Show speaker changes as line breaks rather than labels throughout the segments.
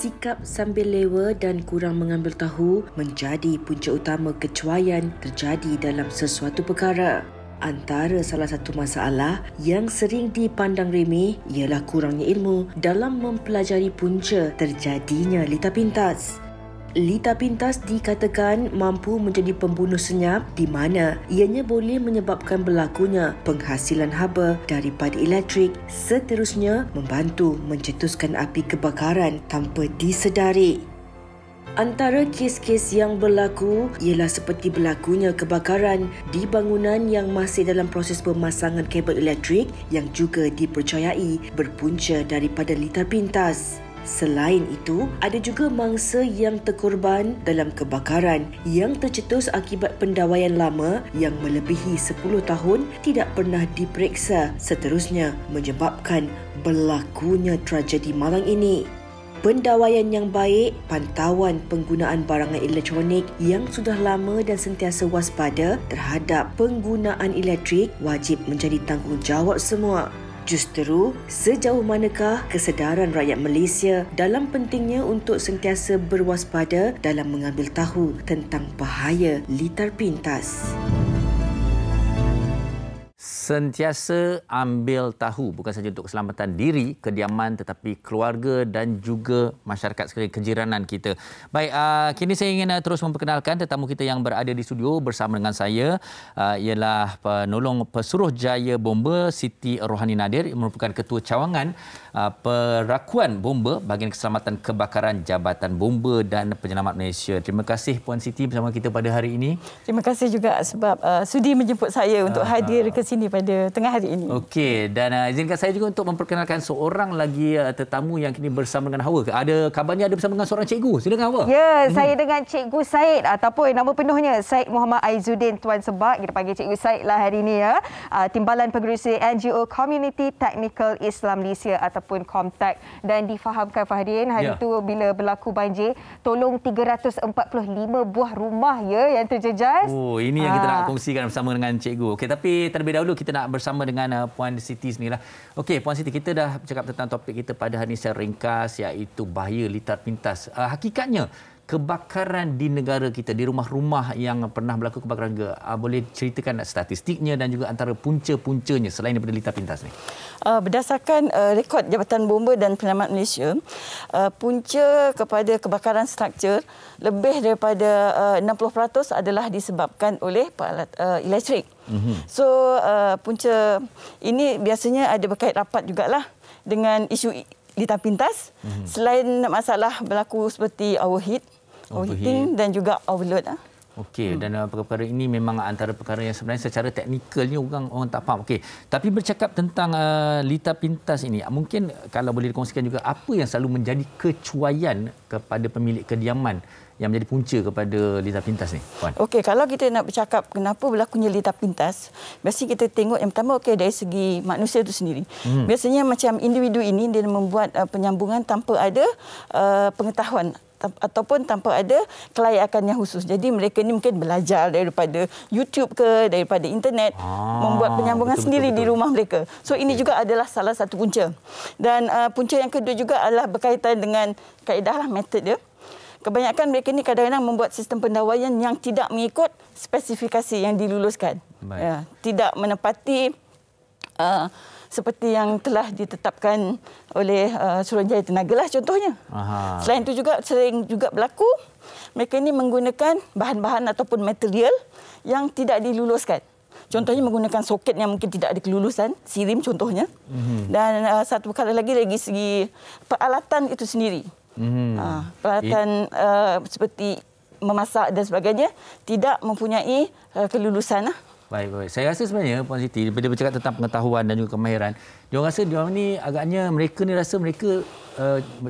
Sikap sambil lewa dan kurang mengambil tahu menjadi punca utama kecuaian terjadi dalam sesuatu perkara. Antara salah satu masalah yang sering dipandang remeh ialah kurangnya ilmu dalam mempelajari punca terjadinya lita pintas. Lita pintas dikatakan mampu menjadi pembunuh senyap di mana ianya boleh menyebabkan berlakunya penghasilan haba daripada elektrik, seterusnya membantu mencetuskan api kebakaran tanpa disedari. Antara kes-kes yang berlaku ialah seperti berlakunya kebakaran di bangunan yang masih dalam proses pemasangan kabel elektrik yang juga dipercayai berpunca daripada lita pintas. Selain itu, ada juga mangsa yang terkorban dalam kebakaran yang tercetus akibat pendawaian lama yang melebihi 10 tahun tidak pernah diperiksa, seterusnya menyebabkan berlakunya tragedi malang ini. Pendawaian yang baik, pantauan penggunaan barangan elektronik yang sudah lama dan sentiasa waspada terhadap penggunaan elektrik wajib menjadi tanggungjawab semua. Justeru, sejauh manakah kesedaran rakyat Malaysia dalam pentingnya untuk sentiasa berwaspada dalam mengambil tahu tentang bahaya litar pintas?
Sentiasa ambil tahu bukan sahaja untuk keselamatan diri, kediaman tetapi keluarga dan juga masyarakat sekalian kejiranan kita. Baik, kini saya ingin terus memperkenalkan tetamu kita yang berada di studio bersama dengan saya ialah penolong Pesuruhjaya Bomba Siti Rohani Nadir yang merupakan Ketua Cawangan Perakuan Bomba Bahagian Keselamatan Kebakaran Jabatan Bomba dan Penyelamat Malaysia. Terima kasih Puan Siti bersama kita pada hari ini.
Terima kasih juga sebab sudi menjemput saya untuk hadir ke sini pada tengah hari ini.
Okey, dan izinkan saya juga untuk memperkenalkan seorang lagi tetamu yang kini bersama dengan Hawa. Ada kabarnya ada bersama dengan seorang cikgu. Silakan Hawa.
Ya, saya dengan Cikgu Said ataupun nama penuhnya Said Muhammad Aizuddin Tuan Sebak. Kita panggil Cikgu Said lah hari ini ya. Timbalan Pengerusi NGO Community Technical Islam Malaysia ataupun COMTEC, dan difahamkan Fahdin hari itu bila berlaku banjir tolong 345 buah rumah ya yang terjejas.
Oh, ini yang kita nak kongsikan bersama dengan cikgu. Okey, tapi terlebih dahulu kita nak bersama dengan Puan Siti sendirilah. Okey, Puan Siti, kita dah bercakap tentang topik kita pada hari ini secara ringkas iaitu bahaya litar pintas. Hakikatnya kebakaran di negara kita, di rumah-rumah yang pernah berlaku kebakaran ke, boleh ceritakan statistiknya dan juga antara punca-puncanya selain daripada litar pintas ni?
Berdasarkan rekod Jabatan Bomba dan Penyelamat Malaysia, punca kepada kebakaran struktur lebih daripada 60% adalah disebabkan oleh alat elektrik. So punca ini biasanya ada berkait rapat jugalah dengan isu litar pintas. Selain masalah berlaku seperti overheating dan juga overload.
Okey, dan perkara ini memang antara perkara yang sebenarnya secara teknikalnya orang tak faham. Okey, tapi bercakap tentang litar pintas ini, mungkin kalau boleh dikongsikan juga apa yang selalu menjadi kecuaian kepada pemilik kediaman yang menjadi punca kepada litar pintas ni, Puan?
Okey, kalau kita nak bercakap kenapa berlakunya litar pintas, biasanya kita tengok yang pertama dari segi manusia itu sendiri. Biasanya macam individu ini dia membuat penyambungan tanpa ada pengetahuan ataupun tanpa ada kelayakan yang khusus. Jadi mereka ni mungkin belajar daripada YouTube ke, daripada internet, membuat penyambungan sendiri di rumah mereka. So ini juga adalah salah satu punca. Dan punca yang kedua juga adalah berkaitan dengan kaedah lah, metod dia. Kebanyakan mereka ni kadang-kadang membuat sistem pendawaian yang tidak mengikut spesifikasi yang diluluskan. Ya, tidak menepati seperti yang telah ditetapkan oleh Suruhanjaya Tenaga lah contohnya. Selain itu juga sering juga berlaku mereka ini menggunakan bahan-bahan ataupun material yang tidak diluluskan. Contohnya menggunakan soket yang mungkin tidak ada kelulusan, sirim contohnya. Dan satu perkara lagi dari segi peralatan itu sendiri. Peralatan seperti memasak dan sebagainya tidak mempunyai kelulusan.
Baik. Saya rasa sebenarnya Puan Siti, bila bercakap tentang pengetahuan dan juga kemahiran, diorang rasa diorang ni agaknya mereka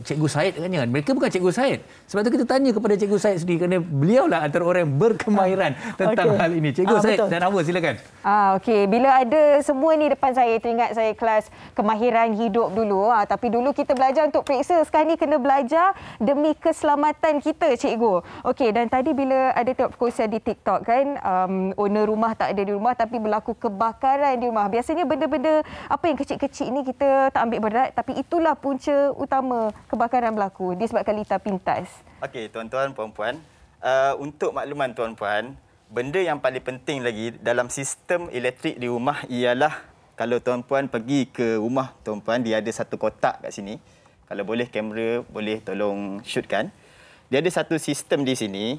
Cikgu Said agaknya kan. Mereka bukan Cikgu Said. Sebab tu kita tanya kepada Cikgu Said sendiri kerana beliaulah antara orang yang berkemahiran tentang hal ini. Cikgu Said dan Hawa, silakan.
Okey, bila ada semua ni depan saya, teringat saya kelas kemahiran hidup dulu. Tapi dulu kita belajar untuk periksa, sekarang ni kena belajar demi keselamatan kita, cikgu. Okey, dan tadi bila ada tengok perkongsian di TikTok kan, owner rumah tak ada di rumah tapi berlaku kebakaran di rumah. Biasanya benda-benda apa yang kecil-kecil ni kita tak ambil berat, tapi itulah punca utama utama kebakaran berlaku disebabkan litar pintas?
Okey, tuan-tuan, puan-puan. Untuk makluman tuan-puan, benda yang paling penting lagi dalam sistem elektrik di rumah ialah kalau tuan-puan pergi ke rumah tuan-puan, dia ada satu kotak kat sini. Kalau boleh kamera, boleh tolong shootkan. Dia ada satu sistem di sini,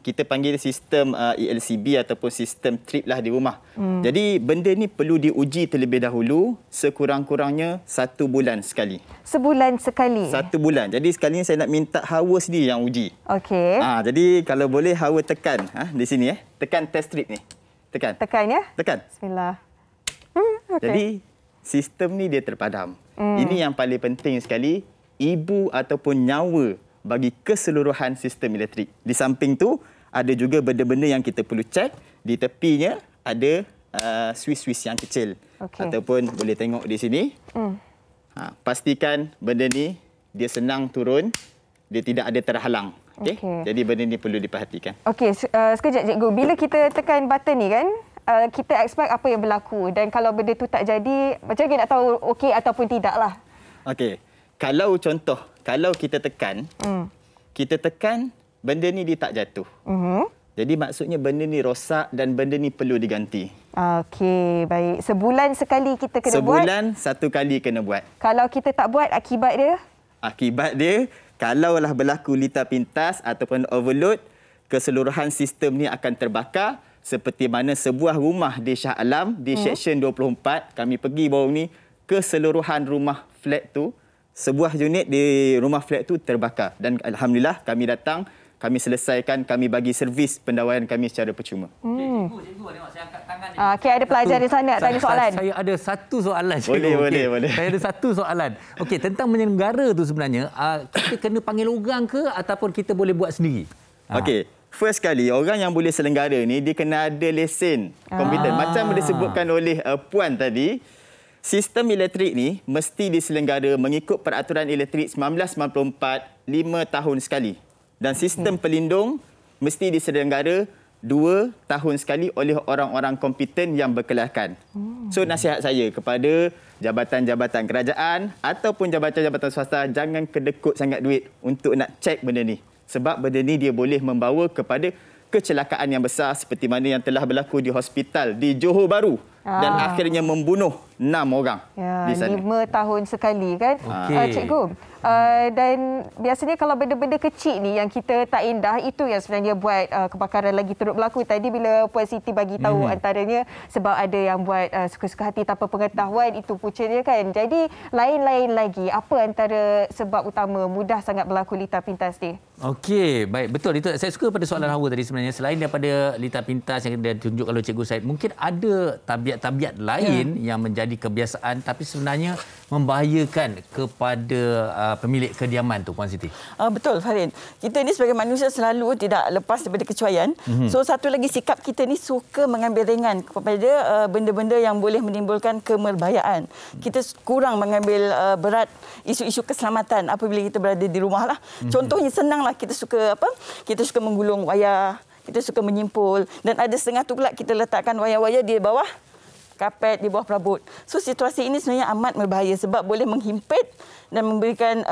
kita panggil sistem ELCB ataupun sistem trip lah di rumah. Jadi benda ni perlu diuji terlebih dahulu sekurang-kurangnya 1 bulan sekali.
Sebulan sekali?
1 bulan. Jadi sekali ni saya nak minta Hawa sendiri yang uji.
Okey.
Jadi kalau boleh Hawa tekan di sini. Tekan test strip ni. Tekan.
Tekan ya?
Tekan.
Bismillah. Okay.
Jadi sistem ni dia terpadam. Ini yang paling penting sekali, ibu ataupun nyawa bagi keseluruhan sistem elektrik. Di samping tu, ada juga benda-benda yang kita perlu cek. Di tepinya ada suis-suis yang kecil. Ataupun boleh tengok di sini. Pastikan benda ni dia senang turun, dia tidak ada terhalang. Okay? Jadi benda ni perlu diperhatikan. Okey,
sekejap cikgu. Bila kita tekan button ni kan, kita expect apa yang berlaku. Dan kalau benda tu tak jadi, macam mana nak tahu okey ataupun tidak lah?
Okey. Kalau contoh, kalau kita tekan, benda ni dia tak jatuh. Jadi maksudnya benda ni rosak dan benda ni perlu diganti.
Okey, baik. Sebulan sekali kita kena buat?
Sebulan 1 kali kena buat.
Kalau kita tak buat, akibat dia?
Akibat dia, kalaulah berlaku litar pintas ataupun overload, keseluruhan sistem ni akan terbakar seperti mana sebuah rumah di Shah Alam, di Seksyen 24, kami pergi baru ni, keseluruhan rumah flat tu, sebuah unit di rumah flat tu terbakar. Dan alhamdulillah kami datang, kami selesaikan, kami bagi servis pendawaian kami secara percuma.
Cikgu, tengok saya angkat tangan.
Okey, ada pelajar di sana nak tanya soalan.
Saya ada satu soalan, cikgu.
Boleh.
Saya ada satu soalan. Okey, tentang menyelenggara tu sebenarnya, kita kena panggil orang ke ataupun kita boleh buat sendiri?
Okey. First kali, orang yang boleh selenggara ni, dia kena ada lesen komputer. Macam disebutkan oleh Puan tadi, sistem elektrik ni mesti diselenggara mengikut peraturan elektrik 1994 5 tahun sekali. Dan sistem pelindung mesti diselenggara 2 tahun sekali oleh orang-orang kompeten yang berkelayakan. So nasihat saya kepada jabatan-jabatan kerajaan ataupun jabatan-jabatan swasta, jangan kedekut sangat duit untuk nak cek benda ni. Sebab benda ni dia boleh membawa kepada kecelakaan yang besar seperti mana yang telah berlaku di hospital di Johor Bahru. Dan akhirnya membunuh 6 orang di sana.
5 tahun sekali kan? Cikgu, dan biasanya kalau benda-benda kecil ni yang kita tak indah, itu yang sebenarnya buat kebakaran lagi teruk berlaku. Tadi bila Puan Siti bagi tahu antaranya sebab ada yang buat suka-suka hati tanpa pengetahuan, itu puncanya kan. Jadi lain-lain lagi, apa antara sebab utama mudah sangat berlaku litar pintas ni?
Okey, baik, betul. Itu saya suka pada soalan Hawa tadi sebenarnya. Selain daripada litar pintas yang ditunjukkan oleh Cikgu Said, mungkin ada tabiat-tabiat lain yang menjadi kebiasaan tapi sebenarnya membahayakan kepada pemilik kediaman tu, Puan Siti.
Betul, Farin. Kita ni sebagai manusia selalu tidak lepas daripada kecuaian. So satu lagi, sikap kita ni suka mengambil ringan kepada benda-benda yang boleh menimbulkan kemerbahayaan. Kita kurang mengambil berat isu-isu keselamatan apabila kita berada di rumah lah. Contohnya senanglah, kita suka menggulung wayar, kita suka menyimpul, dan ada setengah tu pula kita letakkan wayar-wayar di bawah kapet, di bawah perabot. So situasi ini sebenarnya amat berbahaya sebab boleh menghimpit dan memberikan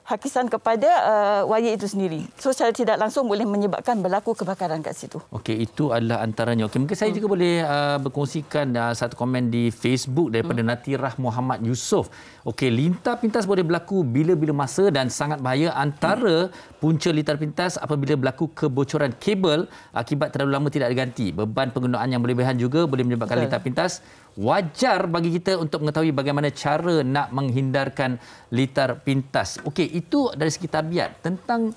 hakisan kepada wayar itu sendiri. So secara tidak langsung boleh menyebabkan berlaku kebakaran kat situ.
Okey, itu adalah antaranya. Okey, mungkin saya juga boleh berkongsikan satu komen di Facebook daripada Natirah Muhammad Yusof. Okey, litar pintas boleh berlaku bila-bila masa dan sangat bahaya. Antara punca litar pintas apabila berlaku kebocoran kabel akibat terlalu lama tidak diganti. Beban penggunaan yang berlebihan juga boleh menyebabkan litar pintas. Wajar bagi kita untuk mengetahui bagaimana cara nak menghindarkan litar pintas. Okey, itu dari segi tabiat. Tentang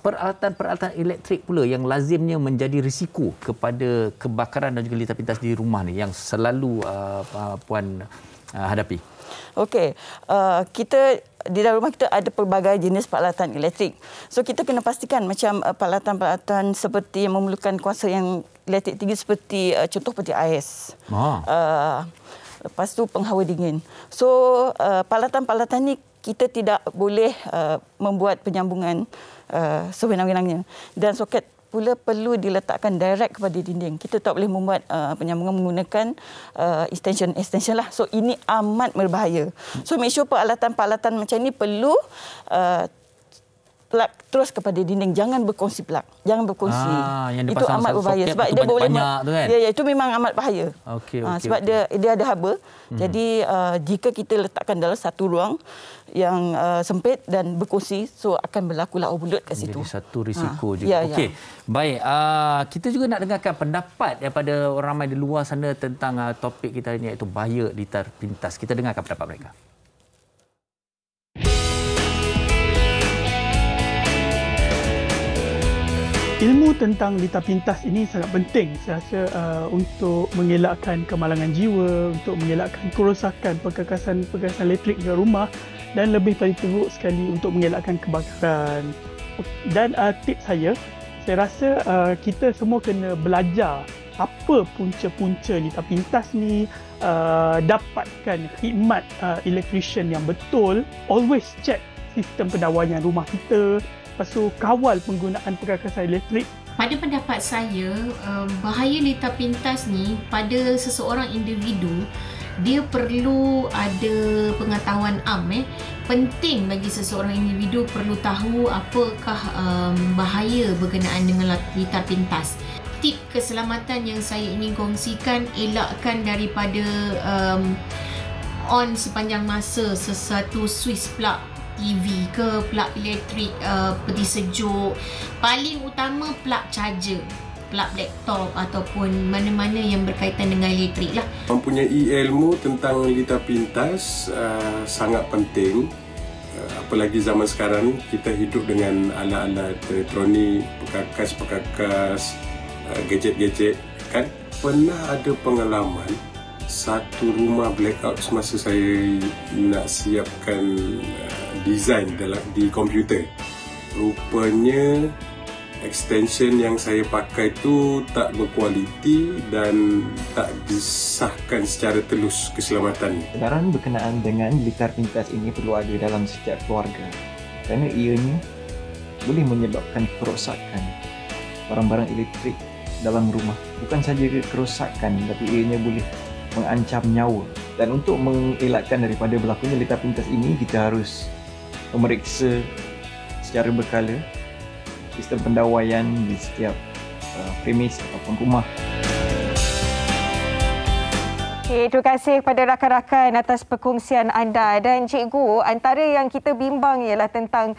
peralatan-peralatan elektrik pula yang lazimnya menjadi risiko kepada kebakaran dan juga litar pintas di rumah ni yang selalu Puan hadapi.
Okey, kita di dalam rumah kita ada pelbagai jenis peralatan elektrik. So kita kena pastikan macam peralatan-peralatan seperti yang memerlukan kuasa yang elektrik tinggi seperti contoh peti ais. Lepas tu penghawa dingin. So peralatan-peralatan ni kita tidak boleh membuat penyambungan sewenang-wenangnya. Dan soket pula perlu diletakkan direct kepada dinding. Kita tak boleh membuat penyambungan menggunakan extension lah. So ini amat berbahaya. So make sure peralatan-peralatan macam ni perlu plug terus kepada dinding, jangan berkongsi plug, jangan berkongsi. Itu amat berbahaya sebab dia boleh
tu kan?
Ya, itu memang amat bahaya. Sebab dia ada haba. Jadi jika kita letakkan dalam satu ruang yang sempit dan berkongsi, so akan berlakulah overload kat situ.
Jadi satu risiko juga. Okey. Baik, kita juga nak dengarkan pendapat daripada orang ramai di luar sana tentang topik kita ini, iaitu bahaya litar pintas. Kita dengarkan pendapat mereka.
Ilmu tentang litar pintas ini sangat penting saya rasa untuk mengelakkan kemalangan jiwa, untuk mengelakkan kerosakan perkakasan elektrik di rumah dan lebih teruk sekali untuk mengelakkan kebakaran. Dan tips saya rasa kita semua kena belajar apa punca-punca litar pintas ni, dapatkan khidmat electrician yang betul, always check sistem pendawaian rumah kita. Lepas tu kawal penggunaan perkakasan elektrik.
Pada pendapat saya, bahaya litar pintas ni pada seseorang individu, dia perlu ada pengetahuan Penting bagi seseorang individu perlu tahu apakah bahaya berkenaan dengan litar pintas. Tip keselamatan yang saya ingin kongsikan, elakkan daripada on sepanjang masa sesuatu switch plug TV ke, plug elektrik, peti sejuk. Paling utama plug charger, plug laptop ataupun mana-mana yang berkaitan dengan elektrik lah.
Mempunyai ilmu tentang litar pintas sangat penting. Apalagi zaman sekarang kita hidup dengan alat-alat elektronik, perkakas, gadget-gadget kan. Pernah ada pengalaman satu rumah blackout semasa saya nak siapkan design di komputer. Rupanya extension yang saya pakai tu tak berkualiti dan tak disahkan secara telus keselamatan.
Kesedaran berkenaan dengan litar pintas ini perlu ada dalam setiap keluarga kerana ianya boleh menyebabkan kerosakan barang-barang elektrik dalam rumah. Bukan saja kerosakan, tapi ianya boleh mengancam nyawa. Dan untuk mengelakkan daripada berlakunya litar pintas ini, kita harus memeriksa secara berkala sistem pendawaian di setiap premis ataupun rumah.
Okay, terima kasih kepada rakan-rakan atas perkongsian anda. Dan cikgu, antara yang kita bimbang ialah tentang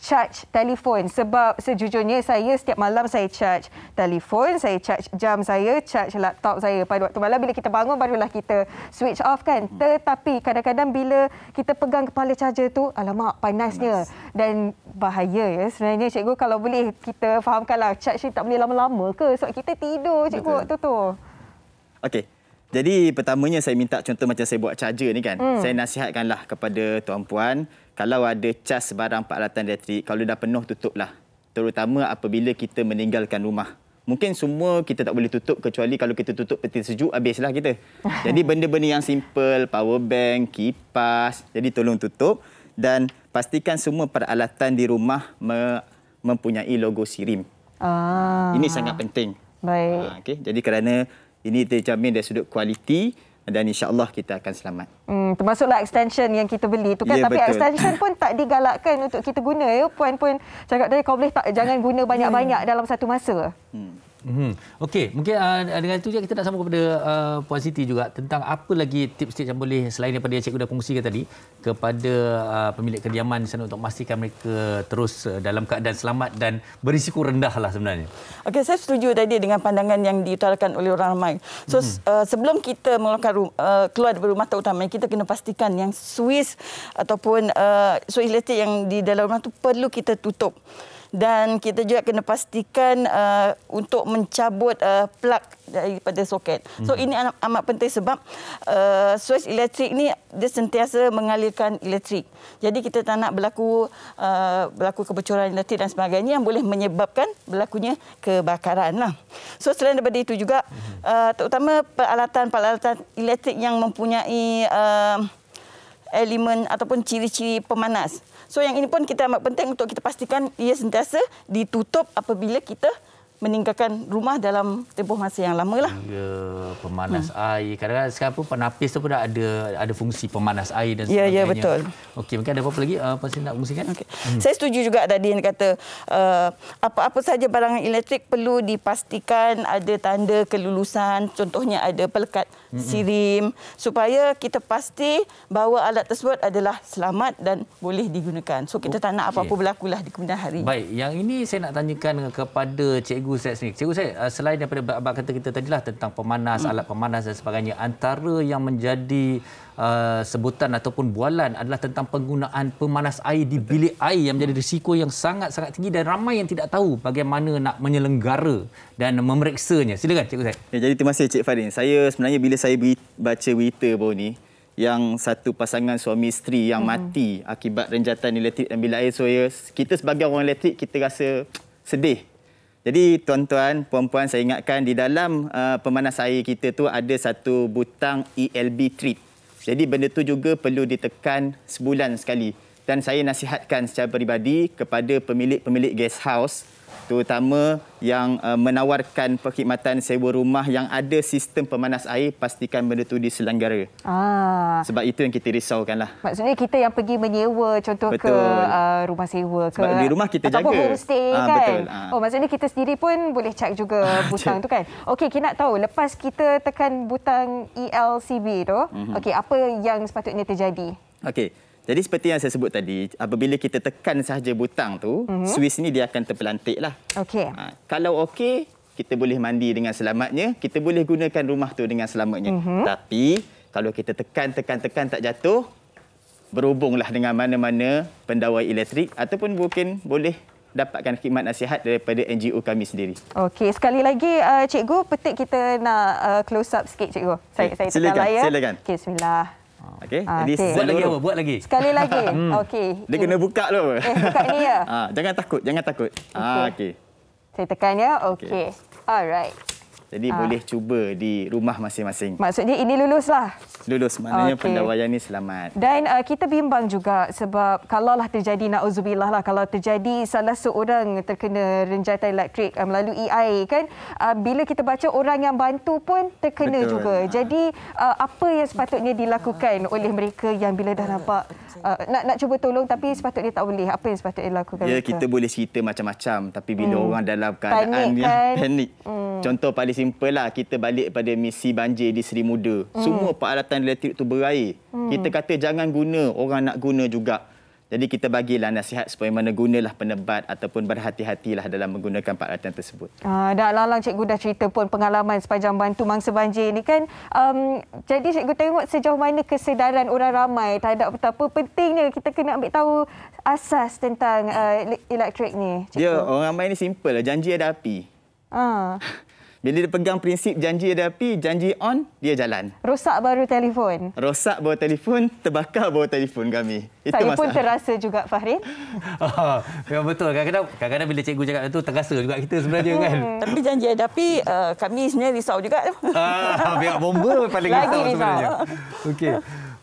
charge telefon, sebab sejujurnya saya setiap malam saya charge telefon, saya charge jam saya, charge laptop saya. Pada waktu malam bila kita bangun barulah kita switch off kan. Tetapi kadang-kadang bila kita pegang kepala charger tu, alamak panasnya dan bahaya ya. Sebenarnya cikgu, kalau boleh kita fahamkanlah, charge ni tak boleh lama-lama ke sebab kita tidur cikgu waktu tu. Okey.
Jadi pertamanya saya minta contoh macam saya buat charger ni kan. Saya nasihatkanlah kepada tuan-puan, kalau ada cas barang peralatan elektrik, kalau dah penuh tutuplah. Terutama apabila kita meninggalkan rumah. Mungkin semua kita tak boleh tutup kecuali kalau kita tutup peti sejuk, habislah kita. Jadi benda-benda yang simple, power bank, kipas, jadi tolong tutup dan pastikan semua peralatan di rumah mempunyai logo SIRIM. Ini sangat penting.
Baik.
Okay. Jadi kerana ini terjamin dari sudut kualiti dan insya-Allah kita akan selamat.
Termasuklah extension yang kita beli tu kan, tapi betul. Extension pun tak digalakkan untuk kita guna ya. Puan pun cakap tadi kau boleh tak jangan guna banyak-banyak dalam satu masa.
Okey, mungkin dengan itu je kita nak sambung kepada Puan Siti juga tentang apa lagi tips-tips yang boleh selain daripada yang cikgu dah kongsikan tadi kepada pemilik kediaman di sana untuk memastikan mereka terus dalam keadaan selamat dan berisiko rendah lah sebenarnya.
Okey, saya setuju tadi dengan pandangan yang diutarakan oleh orang ramai. So sebelum kita mengeluarkan keluar dari rumah utama, kita kena pastikan yang switch ataupun switch elektrik yang di dalam rumah tu perlu kita tutup. Dan kita juga kena pastikan untuk mencabut plug daripada soket. So ini amat penting sebab switch elektrik ni dia sentiasa mengalirkan elektrik. Jadi kita tak nak berlaku kebocoran elektrik dan sebagainya yang boleh menyebabkan berlakunya kebakaran lah. So selain daripada itu juga terutama peralatan elektrik yang mempunyai elemen ataupun ciri-ciri pemanas. So yang ini pun kita amat penting untuk kita pastikan ia sentiasa ditutup apabila kita meninggalkan rumah dalam tempoh masa yang lama lah.
Ya, pemanas air. Kadang-kadang sekarang pun penapis tu pun ada fungsi pemanas air dan sebagainya.
Ya, betul.
Okey, mungkin ada apa lagi Puan nak kongsikan?
Okay. Saya setuju juga tadi yang kata apa-apa saja barangan elektrik perlu dipastikan ada tanda kelulusan, contohnya ada pelekat sirim, supaya kita pasti bahawa alat tersebut adalah selamat dan boleh digunakan. So kita tak nak apa-apa berlakulah di kemudian hari.
Baik, yang ini saya nak tanyakan kepada Cikgu Zaid sendiri. Cikgu Zaid, selain daripada bab kata kita tadilah tentang pemanas, alat pemanas dan sebagainya, antara yang menjadi sebutan ataupun bualan adalah tentang penggunaan pemanas air di bilik air yang menjadi risiko yang sangat-sangat tinggi dan ramai yang tidak tahu bagaimana nak menyelenggara dan memeriksanya. Silakan Cikgu Zaid.
Ya, jadi terima kasih Cik Farin. Saya sebenarnya bila saya baca berita baru ni yang satu pasangan suami isteri yang mati akibat renjatan elektrik dan bilik air, so kita sebagai orang elektrik kita rasa sedih. Jadi tuan-tuan, puan-puan, saya ingatkan di dalam pemanas air kita tu ada satu butang ELB trip. Jadi benda tu juga perlu ditekan sebulan sekali. Dan saya nasihatkan secara peribadi kepada pemilik-pemilik guest house, terutama yang menawarkan perkhidmatan sewa rumah yang ada sistem pemanas air, pastikan benda tu diselenggara. Sebab itu yang kita risaukanlah.
Maksudnya kita yang pergi menyewa, contoh ke rumah sewa ke,
sebab di rumah kita
ataupun
jaga
homestay kan.
Betul.
Oh, maksudnya kita sendiri pun boleh cek juga butang tu kan. Okey, kita nak tahu lepas kita tekan butang ELCB tu, okey, apa yang sepatutnya terjadi?
Okey. Jadi seperti yang saya sebut tadi, apabila kita tekan sahaja butang tu, Swiss ni dia akan terpelantiklah.
Okey.
Kalau okey, kita boleh mandi dengan selamatnya, kita boleh gunakan rumah tu dengan selamatnya. Tapi kalau kita tekan tak jatuh, berhubunglah dengan mana-mana pendawai elektrik ataupun mungkin boleh dapatkan khidmat nasihat daripada NGO kami sendiri.
Okey, sekali lagi cikgu, petik kita nak close up sikit cikgu. Saya tekan layar.
Silakan.
Okey, bismillah.
Okey. Jadi
buat lagi.
Sekali lagi. Okey.
Dia kena buka dulu.
Buka ni ya.
Jangan takut. Okey.
Saya tekan ya. Okey. Alright.
Jadi boleh cuba di rumah masing-masing.
Maksudnya ini luluslah.
Lulus, maknanya pendawaian ni selamat.
Dan kita bimbang juga sebab kalaulah terjadi, na'udzubillah lah, kalau terjadi salah seorang terkena renjatan elektrik melalui air kan, bila kita baca orang yang bantu pun terkena juga. Jadi apa yang sepatutnya dilakukan oleh mereka yang bila dah nampak nak cuba tolong tapi sepatutnya tak boleh? Apa yang sepatutnya dilakukan?
Ya, kita boleh cerita macam-macam tapi bila orang dalam keadaan panik. Contoh paling simple lah, kita balik pada misi banjir di Seri Muda. Semua peralatan elektrik tu berair. Kita kata jangan guna, orang nak guna juga. Jadi kita bagilah nasihat supaya mana gunalah penebat ataupun berhati-hatilah dalam menggunakan peralatan tersebut.
Dah lalang cikgu dah cerita pun pengalaman sepanjang bantu mangsa banjir ni kan. Jadi cikgu tengok sejauh mana kesedaran orang ramai terhadap betapa pentingnya kita kena ambil tahu asas tentang elektrik ni. Cikgu.
Ya, orang ramai ni simple lah. Janji ada api. Bila dia pegang prinsip janji ada api, janji on, dia jalan.
Rosak baru telefon.
Rosak baru telefon, terbakar baru telefon kami. Itu
saya
masalah.
Pun terasa juga, Fahrin.
Memang betul. Kadang-kadang bila cikgu cakap itu, terasa juga kita sebenarnya kan.
Tapi janji ada api, kami sebenarnya risau juga.
Pihak bomba paling risau sebenarnya. Okey.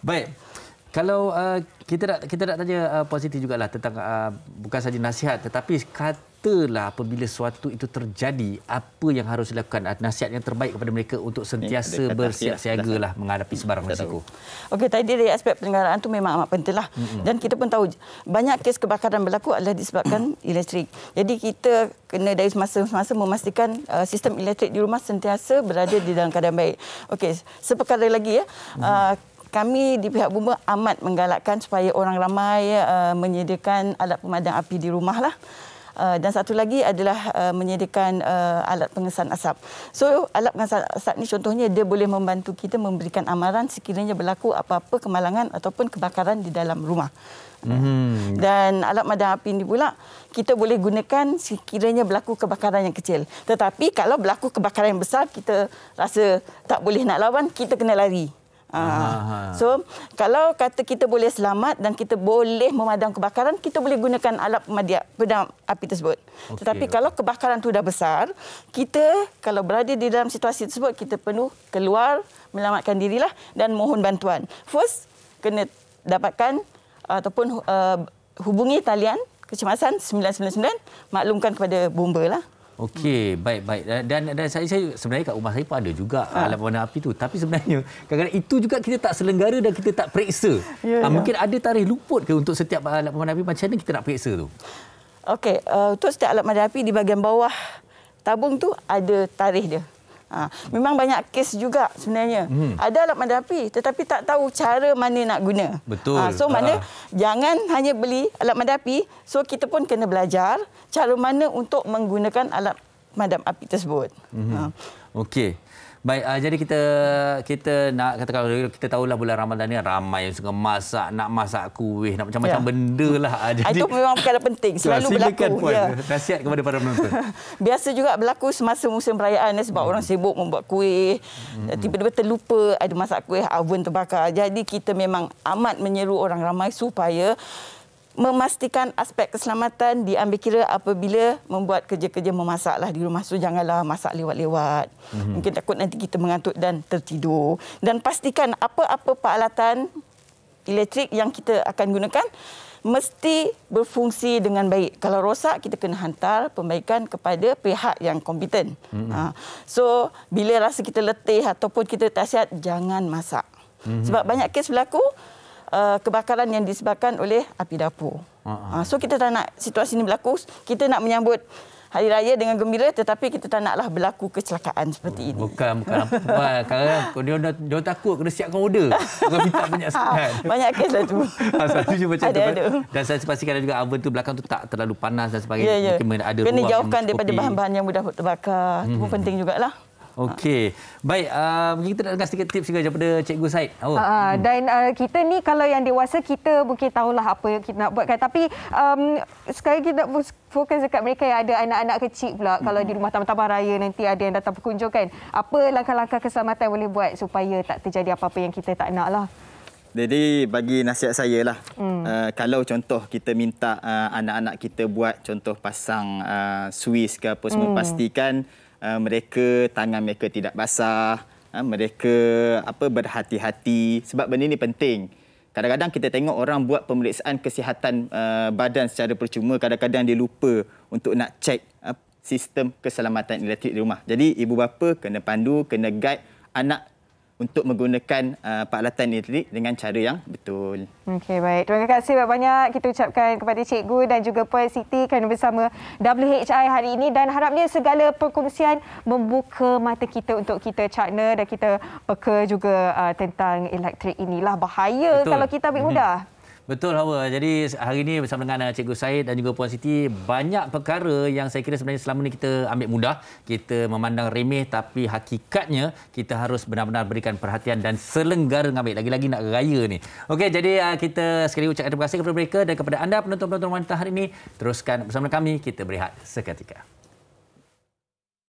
Baik. Kalau kita nak tanya positif jugalah tentang bukan saja nasihat tetapi katalah apabila sesuatu itu terjadi, apa yang harus dilakukan, nasihat yang terbaik kepada mereka untuk sentiasa bersiap-siagalah menghadapi sebarang risiko.
Okey, tadi dari aspek penyelenggaraan tu memang amat pentinglah. Dan kita pun tahu banyak kes kebakaran berlaku adalah disebabkan elektrik. Jadi kita kena dari semasa memastikan sistem elektrik di rumah sentiasa berada di dalam keadaan baik. Okey, seperkara lagi ya. Kami di pihak Bumba amat menggalakkan supaya orang ramai menyediakan alat pemadam api di rumah lah. Dan satu lagi adalah menyediakan alat pengesan asap. So alat pengesan asap ni contohnya dia boleh membantu kita memberikan amaran sekiranya berlaku apa-apa kemalangan ataupun kebakaran di dalam rumah. Dan alat pemadam api ini pula kita boleh gunakan sekiranya berlaku kebakaran yang kecil. Tetapi kalau berlaku kebakaran yang besar, kita rasa tak boleh nak lawan, kita kena lari. So, kalau kata kita boleh selamat dan kita boleh memadam kebakaran, kita boleh gunakan alat pemadam api tersebut. Tetapi kalau kebakaran itu dah besar, kita kalau berada di dalam situasi tersebut, kita perlu keluar, menyelamatkan dirilah dan mohon bantuan. First, kena dapatkan ataupun hubungi talian kecemasan 999, maklumkan kepada Bumba lah.
Okey, baik. Dan saya sebenarnya kat rumah saya pun ada juga alat pemadam api tu. Tapi sebenarnya kadang-kadang itu juga kita tak selenggara dan kita tak periksa. Mungkin ada tarikh luput ke untuk setiap alat pemadam api, macam mana kita nak periksa tu?
Okey, untuk setiap alat pemadam api di bahagian bawah tabung tu ada tarikh dia. Memang banyak kes juga sebenarnya. Ada alat pemadam api tetapi tak tahu cara mana nak guna.
Betul.
So mana jangan hanya beli alat pemadam api, so kita pun kena belajar cara mana untuk menggunakan alat pemadam api tersebut.
Okey. Baik, jadi kita nak kata, kalau kita tahulah bulan Ramadan ni ramai yang suka masak, nak masak kuih, nak macam-macam benda lah.
Itu memang perkara penting, selalu berlaku.
Nasihat kepada para penonton.
Biasa juga berlaku semasa musim perayaan sebab orang sibuk membuat kuih. Tiba-tiba terlupa ada masak kuih, oven terbakar. Jadi kita memang amat menyeru orang ramai supaya memastikan aspek keselamatan diambil kira apabila membuat kerja-kerja memasaklah di rumah. So janganlah masak lewat-lewat. Mungkin takut nanti kita mengantuk dan tertidur. Dan pastikan apa-apa peralatan elektrik yang kita akan gunakan mesti berfungsi dengan baik. Kalau rosak, kita kena hantar pembaikan kepada pihak yang kompeten. So bila rasa kita letih ataupun kita tak sihat, jangan masak. Sebab banyak kes berlaku kebakaran yang disebabkan oleh api dapur. So kita tak nak situasi ini berlaku. Kita nak menyambut Hari Raya dengan gembira tetapi kita tak naklah berlaku kecelakaan seperti ini. Bukan
apa. Kadang dia takut kena siapkan order. Bukan minta banyak sangat.
Banyak kes lah tu.
Selalunya macam
tu.
Dan saya pastikan juga oven tu belakang tu tak terlalu panas dan sebagainya.
Mungkin ada kena jauhkan daripada bahan-bahan yang mudah terbakar. Itu pun penting jugalah.
Okey. Baik, mungkin kita nak dengar sedikit tips juga daripada Cikgu Said.
Dan kita ni kalau yang dewasa, kita mungkin tahulah apa yang kita nak buatkan. Tapi sekarang kita nak fokus dekat mereka yang ada anak-anak kecil pula. Kalau di rumah tamu-tamu raya nanti ada yang datang berkunjung kan. Apa langkah-langkah keselamatan boleh buat supaya tak terjadi apa-apa yang kita tak nak lah.
Jadi bagi nasihat saya lah, kalau contoh kita minta anak-anak kita buat contoh pasang suis ke apa semua, pastikan tangan mereka tidak basah, mereka berhati-hati sebab benda ini penting. Kadang-kadang kita tengok orang buat pemeriksaan kesihatan badan secara percuma, kadang-kadang dia lupa untuk nak cek sistem keselamatan elektrik di rumah. Jadi ibu bapa kena pandu, kena guide anak untuk menggunakan peralatan elektrik dengan cara yang betul.
Okey, baik. Terima kasih banyak kita ucapkan kepada Cikgu dan juga Puan Siti kerana bersama WHI hari ini, dan harapnya segala perkongsian membuka mata kita untuk kita cakna dan kita peka juga tentang elektrik inilah. Bahaya kalau kita ambil mudah.
Betul, Hawa. Jadi hari ini bersama dengan Cikgu Said dan juga Puan Siti, banyak perkara yang saya kira sebenarnya selama ini kita ambil mudah, kita memandang remeh, tapi hakikatnya kita harus benar-benar berikan perhatian dan selenggara dengan baik. Lagi-lagi nak raya ni. Okey, jadi kita sekali ucapkan terima kasih kepada mereka dan kepada anda penonton-penonton wanita hari ini. Teruskan bersama kami, kita berehat seketika.